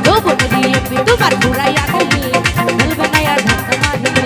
যৌবনেরই MP তোমার ঘুরাইয়া গেলে চলবে না আর ধাক্কা মারলে।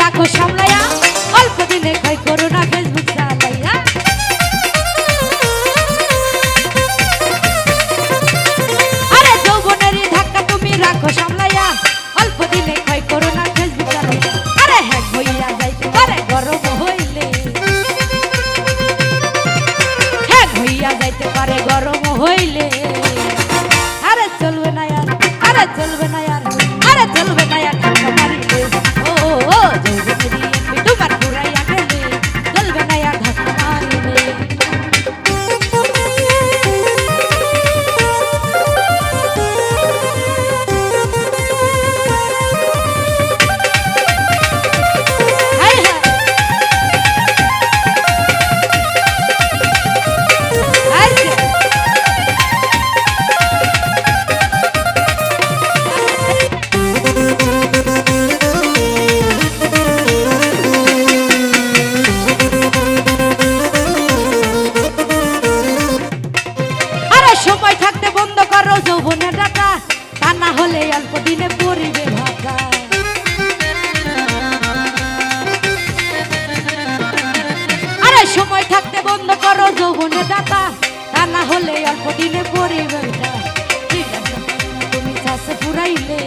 রাখো সামলাইয়া অল্প দিনে কই করো না ফেসবুক চালাইয়া। আরে যৌবনেরই ধাক্কা তুমি রাখো সামলাইয়া অল্প দিনে কই করো না ফেসবুক চালাইয়া। আরে হ্যাক হইয়া যাইতে পারে গরম হইলে, হ্যাক হইয়া যাইতে পারে গরম হইলে। আরে চলবে না আর, আরে চলবে না আর, আরে চলবে না আর ধাক্কা মারিলে। যৌবনেরই এমপি তোমার ঘুরাইয়া গেলে চলবে না আর ধাক্কা মারিলে। সময় থাকতে বন্ধ করো যৌবনের ডাটা, তা না হলে অল্প দিনে পড়িবে ভাটা। আরে সময় থাকতে বন্ধ করো যৌবনের ডাটা, তা না হলে অল্প দিনে পড়িবে ভাটা। তুমি চাষে পুরাইলে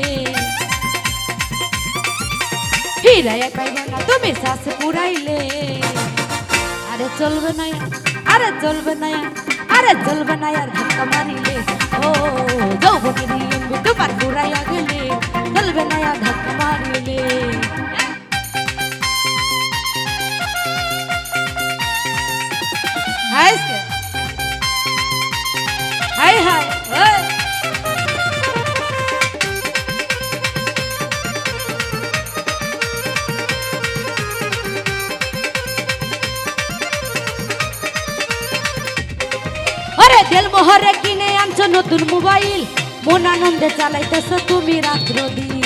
ফিরাইয়া পাইবে না, তুমি চাষে পুরাইলে। আরে চলবে না, আরে চলবে না, আরে চলবে না আর ধাক্কা মারিলে। ও যৌবনেরই এমপি তোমার ঘুরাইয়া গেলে চলবে না আর ধাক্কা মারিলে। হাই হাই দিলমোহরে কিনে আনছো নতুন মোবাইল, মন আনন্দে চালাইতেছ তুমি রাত্র দিন।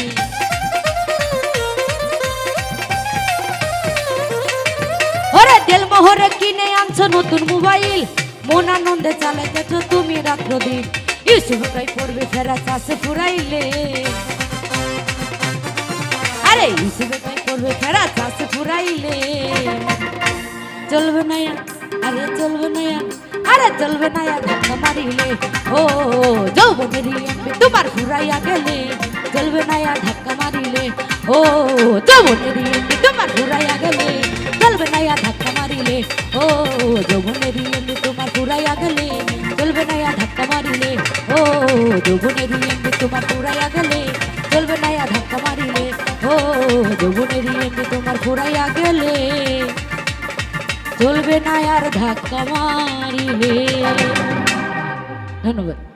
ওরে দিলমোহরে কিনে আনছো নতুন মোবাইল, মন আনন্দে চালাইতেছ তুমি রাত্র দিন। ইউসুফ কই পড়বে ফেরা চাষে ফুরাইলে। আরে ইউসুফ কই পড়বে ফেরা চাষে ফুরাইলে। চলবে না, আরে চলবে না, আরে চলবে না আর ধাক্কা মারিলে। ও যৌবনেরই এমপি তোমার ঘুরাইয়া গেলে চলবে না আর ধাক্কা মারিলে। ও যৌবনেরই এমপি তোমার ঘুরাইয়া গেলে চলবে না আর ধাক্কা মারিলে। ও যৌবনেরই এমপি তোমার ঘুরাইয়া গেলে চলবে না আর ধাক্কা মারিলে। ও যৌবনেরই এমপি তোমার ঘুরাইয়া গেলে চলবে না আর ধাক্কা মারিলে। ও যৌবনেরই এমপি তোমার ঘুরাইয়া গেলে চলবে না আর ধাক্কা মারিলে। ধন্যবাদ।